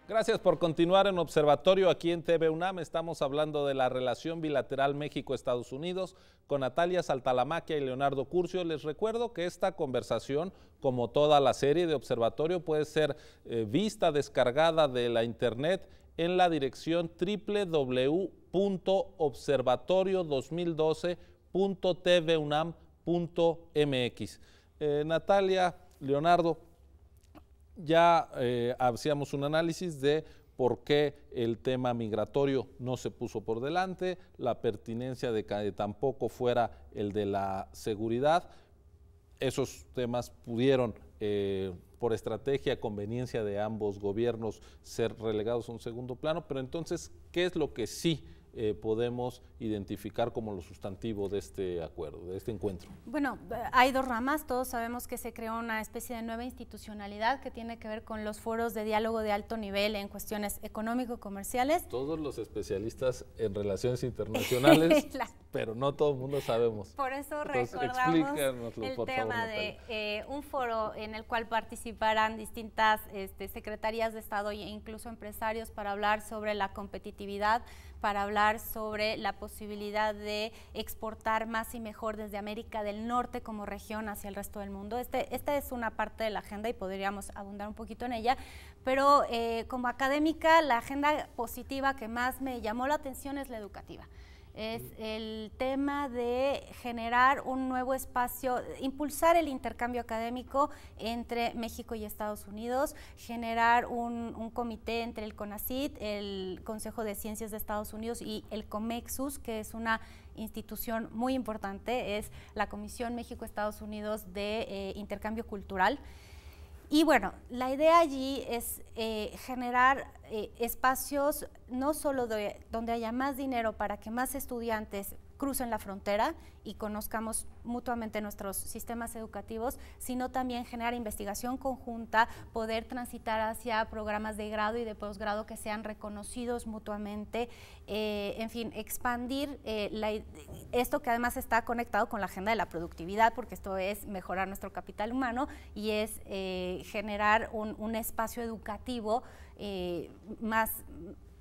Gracias por continuar en Observatorio aquí en TV UNAM. Estamos hablando de la relación bilateral México-Estados Unidos con Natalia Saltalamacchia y Leonardo Curcio. Les recuerdo que esta conversación, como toda la serie de Observatorio, puede ser vista, descargada de la internet en la dirección www.observatorio2012.tvunam.mx. Natalia, Leonardo, ya hacíamos un análisis de por qué el tema migratorio no se puso por delante, la pertinencia de que tampoco fuera el de la seguridad. Esos temas pudieron, por estrategia, conveniencia de ambos gobiernos, ser relegados a un segundo plano, pero entonces, ¿qué es lo que sí podemos identificar como lo sustantivo de este acuerdo, de este encuentro? Bueno, hay dos ramas. Todos sabemos que se creó una especie de nueva institucionalidad que tiene que ver con los foros de diálogo de alto nivel en cuestiones económico-comerciales. Todos los especialistas en relaciones internacionales, pero no todo el mundo sabemos. Por eso recordamos el tema de un foro en el cual participarán distintas secretarías de Estado e incluso empresarios para hablar sobre la competitividad, para hablar sobre la posibilidad de exportar más y mejor desde América del Norte como región hacia el resto del mundo. Esta es una parte de la agenda y podríamos abundar un poquito en ella, pero como académica, la agenda positiva que más me llamó la atención es la educativa. Es el tema de generar un nuevo espacio, impulsar el intercambio académico entre México y Estados Unidos, generar un comité entre el CONACYT, el Consejo de Ciencias de Estados Unidos y el COMEXUS, que es una institución muy importante, es la Comisión México-Estados Unidos de Intercambio Cultural. Y bueno, la idea allí es generar espacios no solo donde haya más dinero para que más estudiantes crucen la frontera y conozcamos mutuamente nuestros sistemas educativos, sino también generar investigación conjunta, poder transitar hacia programas de grado y de posgrado que sean reconocidos mutuamente, en fin, expandir esto que además está conectado con la agenda de la productividad, porque esto es mejorar nuestro capital humano y es generar un espacio educativo más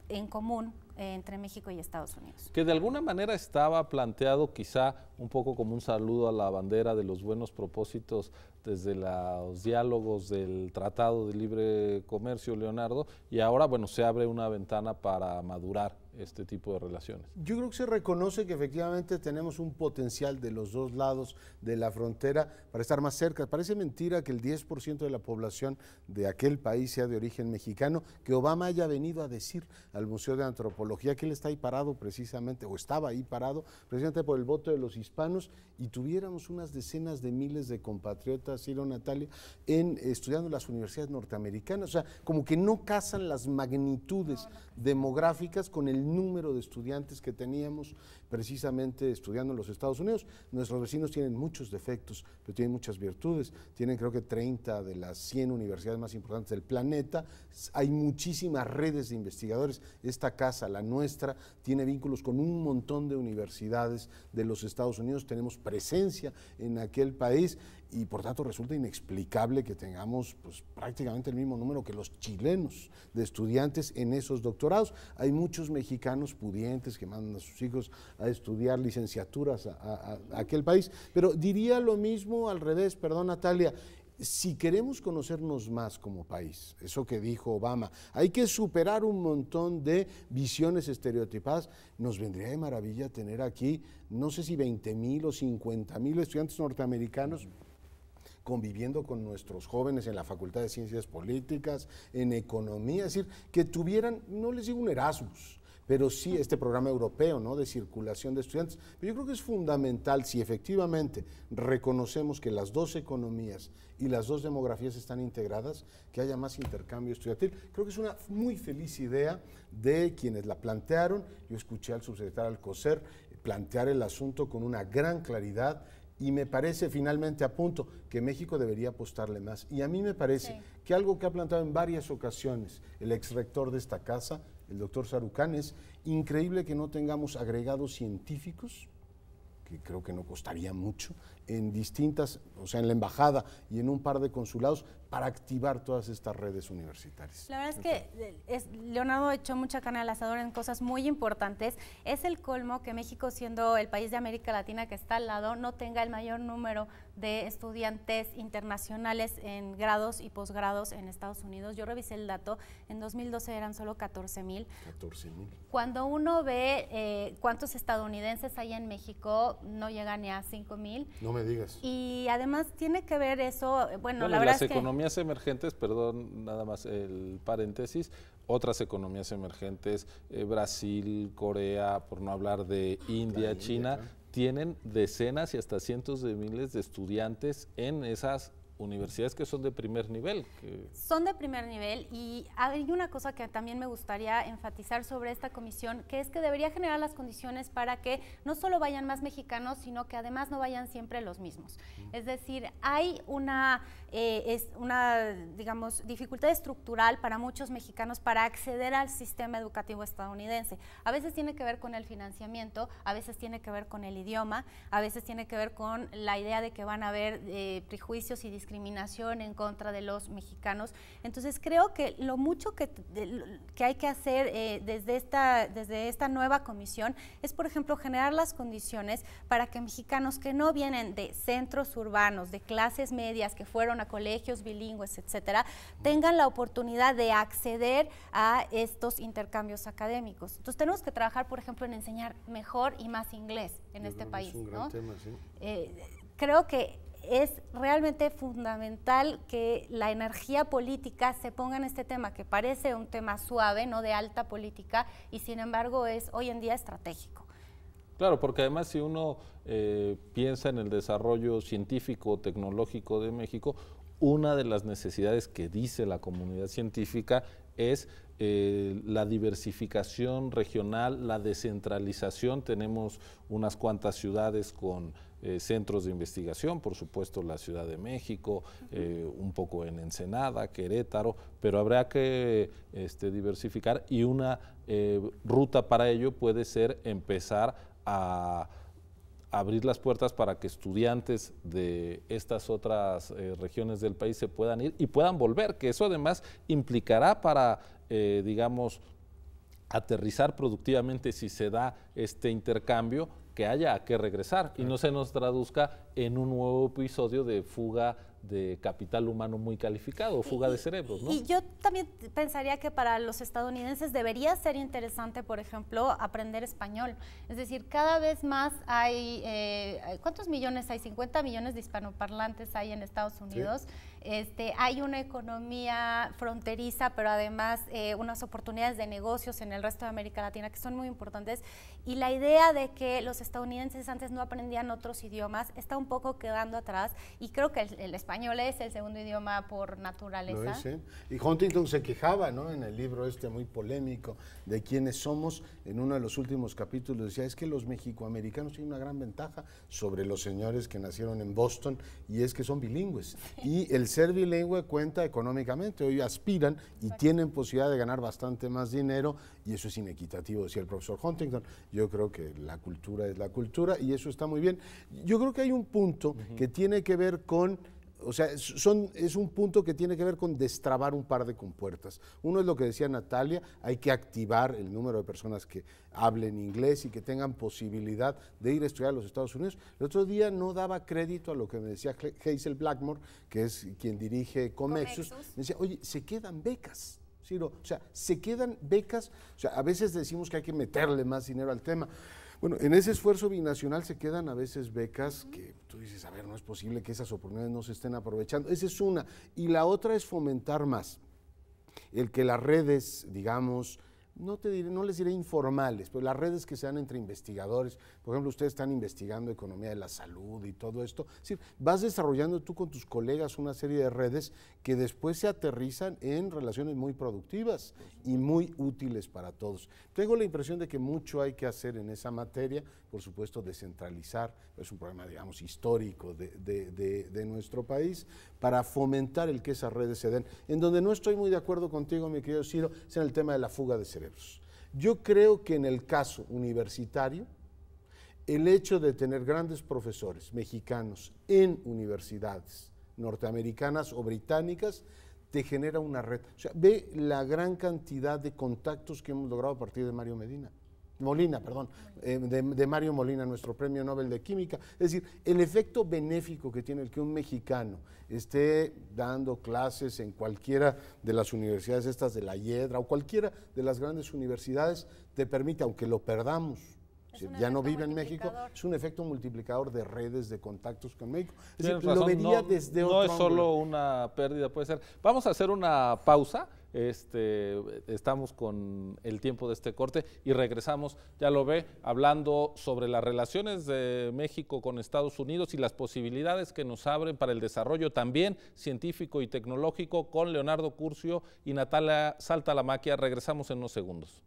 en común entre México y Estados Unidos. Que de alguna manera estaba planteado quizá un poco como un saludo a la bandera de los buenos propósitos desde los diálogos del Tratado de Libre Comercio, Leonardo, y ahora, bueno, se abre una ventana para madurar este tipo de relaciones. Yo creo que se reconoce que efectivamente tenemos un potencial de los dos lados de la frontera para estar más cerca. Parece mentira que el 10% de la población de aquel país sea de origen mexicano, que Obama haya venido a decir al Museo de Antropología que él está ahí parado precisamente, o estaba ahí parado, precisamente por el voto de los hispanos, y tuviéramos unas decenas de miles de compatriotas, Ciro, Natalia, estudiando en las universidades norteamericanas. O sea, como que no casan las magnitudes demográficas con el número de estudiantes que teníamos precisamente estudiando en los Estados Unidos. Nuestros vecinos tienen muchos defectos, pero tienen muchas virtudes. Tienen, creo que 30 de las 100 universidades más importantes del planeta. Hay muchísimas redes de investigadores. Esta casa, la nuestra, tiene vínculos con un montón de universidades de los Estados Unidos. Tenemos presencia en aquel país y por tanto resulta inexplicable que tengamos pues, prácticamente el mismo número que los chilenos de estudiantes en esos doctorados. Hay muchos mexicanos pudientes que mandan a sus hijos a estudiar licenciaturas a aquel país, pero diría lo mismo al revés, perdón Natalia. Si queremos conocernos más como país, eso que dijo Obama, hay que superar un montón de visiones estereotipadas. Nos vendría de maravilla tener aquí, no sé si 20,000 o 50,000 estudiantes norteamericanos conviviendo con nuestros jóvenes en la Facultad de Ciencias Políticas, en Economía, es decir, que tuvieran, no les digo un Erasmus, pero sí este programa europeo, ¿no?, de circulación de estudiantes. Pero yo creo que es fundamental, si efectivamente reconocemos que las dos economías y las dos demografías están integradas, que haya más intercambio estudiantil. Creo que es una muy feliz idea de quienes la plantearon. Yo escuché al subsecretario Alcocer plantear el asunto con una gran claridad, y me parece, finalmente apunto, que México debería apostarle más. Y a mí me parece que algo que ha planteado en varias ocasiones el exrector de esta casa, el doctor Sarucán, es increíble que no tengamos agregados científicos, que creo que no costaría mucho, en distintas, o sea, en la embajada y en un par de consulados para activar todas estas redes universitarias. La verdad es que Leonardo echó mucha carne al asador en cosas muy importantes. Es el colmo que México, siendo el país de América Latina que está al lado, no tenga el mayor número de estudiantes internacionales en grados y posgrados en Estados Unidos. Yo revisé el dato, en 2012 eran solo 14,000. 14,000. Cuando uno ve cuántos estadounidenses hay en México, no llega ni a 5,000. No me digas. Y además tiene que ver eso, bueno la verdad las es que economías emergentes, perdón, nada más el paréntesis, otras economías emergentes, Brasil, Corea, por no hablar de India, China, tienen decenas y hasta cientos de miles de estudiantes en esas universidades que son de primer nivel. Son de primer nivel, y hay una cosa que también me gustaría enfatizar sobre esta comisión, que es que debería generar las condiciones para que no solo vayan más mexicanos, sino que además no vayan siempre los mismos. Es decir, hay una digamos, dificultad estructural para muchos mexicanos para acceder al sistema educativo estadounidense. A veces tiene que ver con el financiamiento, a veces tiene que ver con el idioma, a veces tiene que ver con la idea de que van a haber prejuicios y discriminación en contra de los mexicanos. Entonces creo que lo mucho que hay que hacer desde esta nueva comisión es, por ejemplo, generar las condiciones para que mexicanos que no vienen de centros urbanos, de clases medias, que fueron a colegios bilingües, etcétera, tengan la oportunidad de acceder a estos intercambios académicos. Entonces tenemos que trabajar, por ejemplo, en enseñar mejor y más inglés en este país. Es un gran tema, sí. Creo que es realmente fundamental que la energía política se ponga en este tema, que parece un tema suave, no de alta política, y sin embargo es hoy en día estratégico. Claro, porque además si uno piensa en el desarrollo científico, tecnológico de México, una de las necesidades que dice la comunidad científica es la diversificación regional, la descentralización. Tenemos unas cuantas ciudades con centros de investigación, por supuesto la Ciudad de México, un poco en Ensenada, Querétaro, pero habrá que diversificar, y una ruta para ello puede ser empezar a abrir las puertas para que estudiantes de estas otras regiones del país se puedan ir y puedan volver, que eso además implicará para, digamos, aterrizar productivamente, si se da este intercambio, que haya a qué regresar y no se nos traduzca en un nuevo episodio de fuga de capital humano muy calificado, fuga de cerebros, ¿no? Y yo también pensaría que para los estadounidenses debería ser interesante, por ejemplo, aprender español. Es decir, cada vez más hay, ¿cuántos millones hay? 50 millones de hispanoparlantes hay en Estados Unidos. Sí. Hay una economía fronteriza, pero además unas oportunidades de negocios en el resto de América Latina que son muy importantes, y la idea de que los estadounidenses antes no aprendían otros idiomas está un poco quedando atrás, y creo que el español es el segundo idioma por naturaleza. Lo es, ¿eh? Y Huntington se quejaba, ¿no?, en el libro muy polémico de quiénes somos, en uno de los últimos capítulos decía, es que los mexicoamericanos tienen una gran ventaja sobre los señores que nacieron en Boston, y es que son bilingües, y el ser bilingüe cuenta económicamente. Hoy aspiran y tienen posibilidad de ganar bastante más dinero, y eso es inequitativo, decía el profesor Huntington. Yo creo que la cultura es la cultura, y eso está muy bien. Yo creo que hay un punto que tiene que ver con, o sea, es un punto que tiene que ver con destrabar un par de compuertas. Uno es lo que decía Natalia, hay que activar el número de personas que hablen inglés y que tengan posibilidad de ir a estudiar a los Estados Unidos. El otro día no daba crédito a lo que me decía Hazel Blackmore, que es quien dirige Comexus. Me decía, oye, se quedan becas. ¿Sí? O sea, se quedan becas. O sea, a veces decimos que hay que meterle más dinero al tema. Bueno, en ese esfuerzo binacional se quedan a veces becas que tú dices, a ver, no es posible que esas oportunidades no se estén aprovechando. Esa es una. Y la otra es fomentar más el que las redes, digamos, no les diré informales, pero las redes que se dan entre investigadores, por ejemplo, ustedes están investigando economía de la salud y todo esto, es decir, vas desarrollando tú con tus colegas una serie de redes que después se aterrizan en relaciones muy productivas y muy útiles para todos. Tengo la impresión de que mucho hay que hacer en esa materia, por supuesto descentralizar, es un problema, digamos, histórico de nuestro país, para fomentar el que esas redes se den. En donde no estoy muy de acuerdo contigo, mi querido Ciro, es en el tema de la fuga de cerebros. Yo creo que en el caso universitario, El hecho de tener grandes profesores mexicanos en universidades norteamericanas o británicas te genera una red. O sea, ve la gran cantidad de contactos que hemos logrado a partir de de Mario Molina, nuestro premio Nobel de Química. Es decir, el efecto benéfico que tiene el que un mexicano esté dando clases en cualquiera de las universidades estas de la Hiedra o cualquiera de las grandes universidades te permite, aunque lo perdamos, ya no vive en México, es un efecto multiplicador de redes, de contactos con México. Es decir, lo vería desde otro ángulo. No es solo una pérdida, puede ser. Vamos a hacer una pausa. Estamos con el tiempo de este corte y regresamos, ya lo ve, hablando sobre las relaciones de México con Estados Unidos y las posibilidades que nos abren para el desarrollo también científico y tecnológico con Leonardo Curcio y Natalia Saltalamacchia. Regresamos en unos segundos.